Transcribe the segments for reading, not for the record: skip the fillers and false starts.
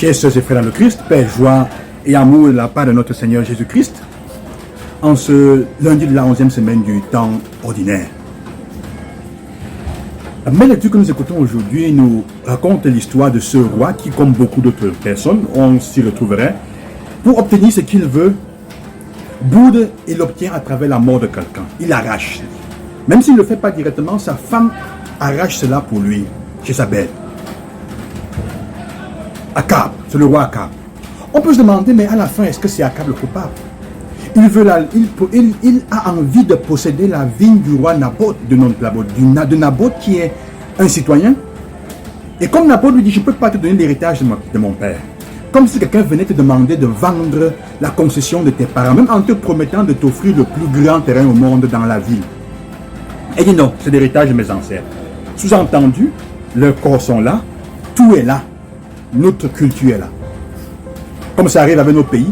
Chers sœurs et frères dans le Christ, paix, joie et amour de la part de notre Seigneur Jésus-Christ, en ce lundi de la 11e semaine du temps ordinaire. La même lecture que nous écoutons aujourd'hui nous raconte l'histoire de ce roi qui, comme beaucoup d'autres personnes, on s'y retrouverait pour obtenir ce qu'il veut. Boude, il l'obtient à travers la mort de quelqu'un. Il arrache. Même s'il ne le fait pas directement, sa femme arrache cela pour lui, chez sa belle. Akab, c'est le roi Akab. On peut se demander, mais à la fin, est-ce que c'est Akab le coupable? Il a envie de posséder la vigne du roi Naboth, de Naboth qui est un citoyen. Et comme Naboth lui dit, je ne peux pas te donner l'héritage de mon père. Comme si quelqu'un venait te demander de vendre la concession de tes parents, même en te promettant de t'offrir le plus grand terrain au monde dans la ville. Et dit non, c'est l'héritage de mes ancêtres. Sous-entendu, leurs corps sont là, tout est là, notre culture est là. Comme ça arrive avec nos pays,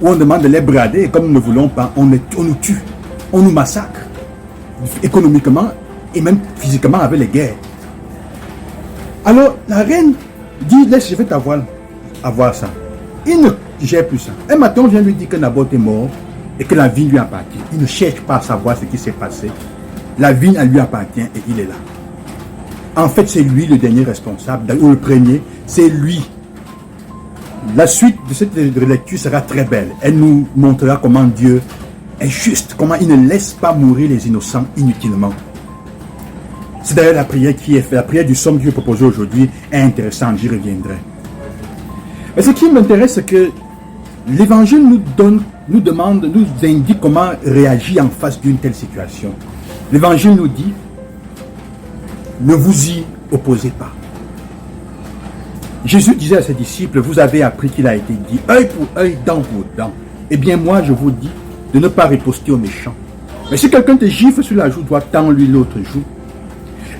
où on demande de les brader et comme nous ne voulons pas, on nous tue, on nous massacre, économiquement et même physiquement avec les guerres. Alors la reine dit, laisse, je vais t'avoir ça. Il ne gère plus ça. Un matin, on vient lui dire que Naboth est mort et que la vigne lui appartient. Il ne cherche pas à savoir ce qui s'est passé. La vigne, elle lui appartient et il est là. En fait, c'est lui le dernier responsable, ou le premier, c'est lui. La suite de cette lecture sera très belle. Elle nous montrera comment Dieu est juste, comment il ne laisse pas mourir les innocents inutilement. C'est d'ailleurs la prière qui est faite. La prière du psaume que je vais proposer aujourd'hui est intéressante, j'y reviendrai. Mais ce qui m'intéresse, c'est que l'Évangile nous indique comment réagir en face d'une telle situation. L'Évangile nous dit, ne vous y opposez pas. Jésus disait à ses disciples, vous avez appris qu'il a été dit, œil pour œil, dent pour dent. Eh bien moi, je vous dis de ne pas riposter aux méchants. Mais si quelqu'un te gifle sur la joue droite, tends-lui l'autre joue.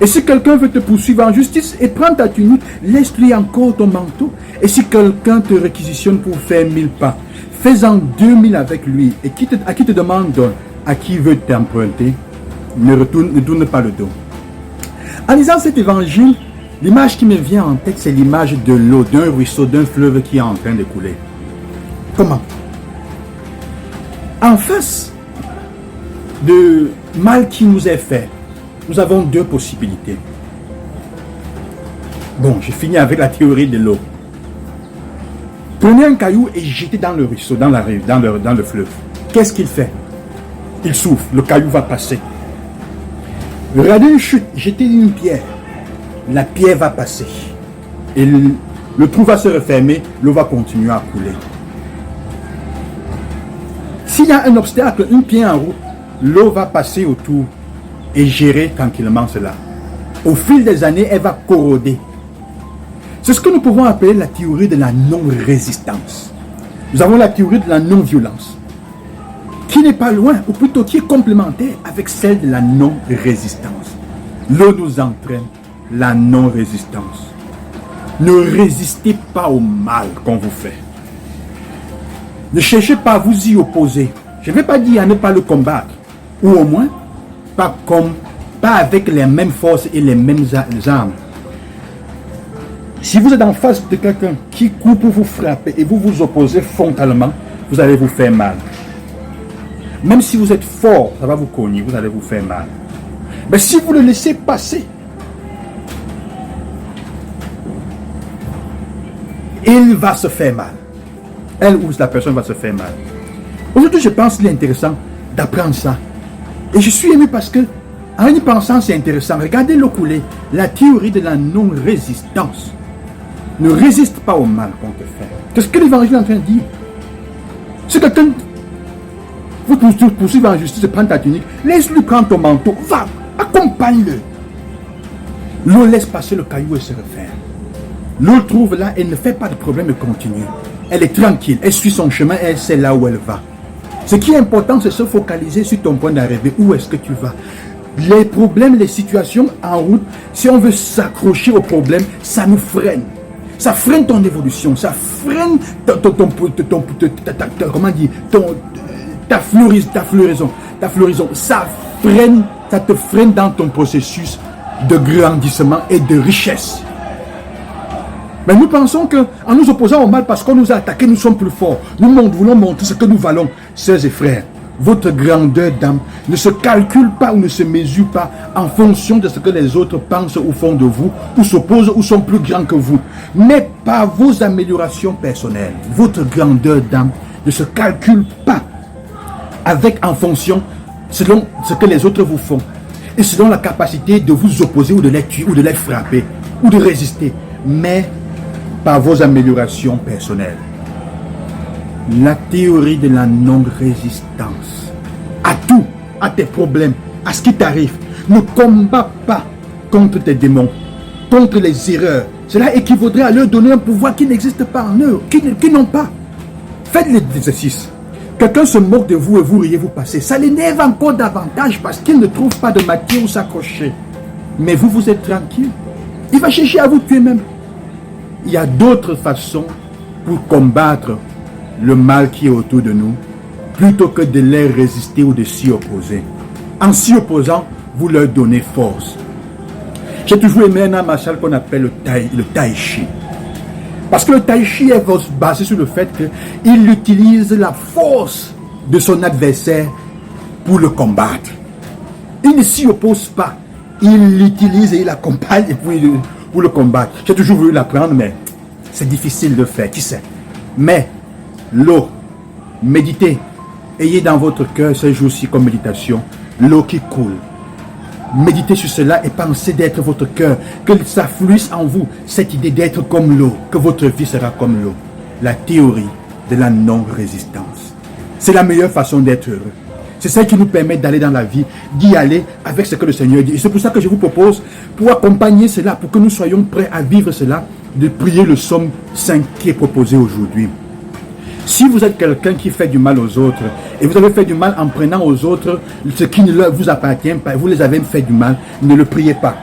Et si quelqu'un veut te poursuivre en justice et prendre ta tunique, laisse-lui encore ton manteau. Et si quelqu'un te réquisitionne pour faire 1000 pas, fais-en 2000 avec lui. Et à qui te demande, à qui veut t'emprunter, ne tourne pas le dos. En lisant cet évangile, l'image qui me vient en tête, c'est l'image de l'eau, d'un ruisseau, d'un fleuve qui est en train de couler. Comment? En face de mal qui nous est fait, nous avons deux possibilités. Bon, je finis avec la théorie de l'eau. Prenez un caillou et jetez dans le ruisseau, dans la rive, dans le fleuve. Qu'est-ce qu'il fait? Il souffle, le caillou va passer. Regardez une chute, jetez une pierre. La pierre va passer. Et le trou va se refermer, l'eau va continuer à couler. S'il y a un obstacle, une pierre en route, l'eau va passer autour et gérer tranquillement cela. Au fil des années, elle va corroder. C'est ce que nous pouvons appeler la théorie de la non-résistance. Nous avons la théorie de la non-violence, qui n'est pas loin, ou plutôt qui est complémentaire avec celle de la non-résistance. L'eau nous entraîne, la non-résistance. Ne résistez pas au mal qu'on vous fait. Ne cherchez pas à vous y opposer. Je ne vais pas dire à ne pas le combattre, ou au moins, pas avec les mêmes forces et les mêmes armes. Si vous êtes en face de quelqu'un qui court pour vous frapper et vous vous opposez frontalement, vous allez vous faire mal. Même si vous êtes fort, ça va vous cogner, vous allez vous faire mal. Mais si vous le laissez passer, il va se faire mal. Elle ou la personne va se faire mal. Aujourd'hui, je pense qu'il est intéressant d'apprendre ça. Et je suis ému parce que, en y pensant, c'est intéressant. Regardez l'eau couler, la théorie de la non-résistance. Ne résiste pas au mal qu'on te fait. Qu'est-ce que l'Évangile est en train de dire? Si quelqu'un vous poursuivre en justice et prendre ta tunique, laisse-lui prendre ton manteau. Va, accompagne-le. L'eau laisse passer le caillou et se refaire. L'eau le trouve là, elle ne fait pas de problème et continue. Elle est tranquille, elle suit son chemin et elle sait là où elle va. Ce qui est important, c'est se focaliser sur ton point d'arrivée. Où est-ce que tu vas? Les problèmes, les situations en route, si on veut s'accrocher aux problèmes, ça nous freine. Ça freine ton évolution, ça freine ta floraison. Ça te freine dans ton processus de grandissement et de richesse. Mais nous pensons qu'en nous opposant au mal parce qu'on nous a attaqués, nous sommes plus forts. Nous voulons montrer ce que nous valons. Sœurs et frères, votre grandeur d'âme ne se calcule pas ou ne se mesure pas en fonction de ce que les autres pensent ou font de vous, ou s'opposent ou sont plus grands que vous, mais par vos améliorations personnelles. Votre grandeur d'âme ne se calcule pas en fonction selon ce que les autres vous font et selon la capacité de vous opposer ou de les tuer ou de les frapper ou de résister, mais par vos améliorations personnelles. La théorie de la non-résistance à tout, à tes problèmes, à ce qui t'arrive, ne combat pas contre tes démons, contre les erreurs. Cela équivaudrait à leur donner un pouvoir qui n'existe pas en eux, qui n'ont pas. Faites l'exercice. Quelqu'un se moque de vous et vous riez, vous passez. Ça l'énerve encore davantage parce qu'il ne trouve pas de matière où s'accrocher. Mais vous, vous êtes tranquille. Il va chercher à vous tuer même. Il y a d'autres façons pour combattre le mal qui est autour de nous, plutôt que de les résister ou de s'y opposer. En s'y opposant, vous leur donnez force. J'ai toujours aimé un art martial qu'on appelle le tai chi. Parce que le tai chi est basé sur le fait qu'il utilise la force de son adversaire pour le combattre. Il ne s'y oppose pas. Il l'utilise et il l'accompagne pour le combattre. J'ai toujours voulu l'apprendre, mais c'est difficile de faire, qui sait. Mais l'eau, méditez. Ayez dans votre cœur ce jour-ci comme méditation l'eau qui coule. Méditez sur cela et pensez d'être votre cœur, que ça fluisse en vous, cette idée d'être comme l'eau, que votre vie sera comme l'eau. La théorie de la non-résistance. C'est la meilleure façon d'être heureux. C'est celle qui nous permet d'aller dans la vie, d'y aller avec ce que le Seigneur dit. Et c'est pour ça que je vous propose, pour accompagner cela, pour que nous soyons prêts à vivre cela, de prier le psaume 5 qui est proposé aujourd'hui. Si vous êtes quelqu'un qui fait du mal aux autres, et vous avez fait du mal en prenant aux autres ce qui ne vous appartient pas, vous les avez fait du mal, ne le priez pas.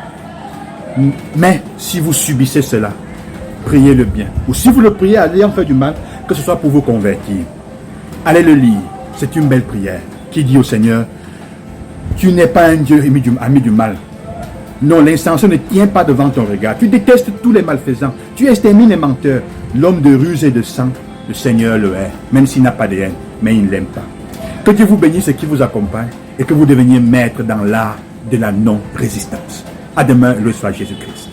Mais si vous subissez cela, priez le bien. Ou si vous le priez, allez en faire du mal, que ce soit pour vous convertir. Allez le lire. C'est une belle prière qui dit au Seigneur, tu n'es pas un Dieu ami du mal. Non, l'intention ne tient pas devant ton regard. Tu détestes tous les malfaisants. Tu extermines les menteurs. L'homme de ruse et de sang, le Seigneur le hait, même s'il n'a pas de haine, mais il ne l'aime pas. Que Dieu vous bénisse et qui vous accompagne et que vous deveniez maître dans l'art de la non-résistance. À demain, le soir Jésus-Christ.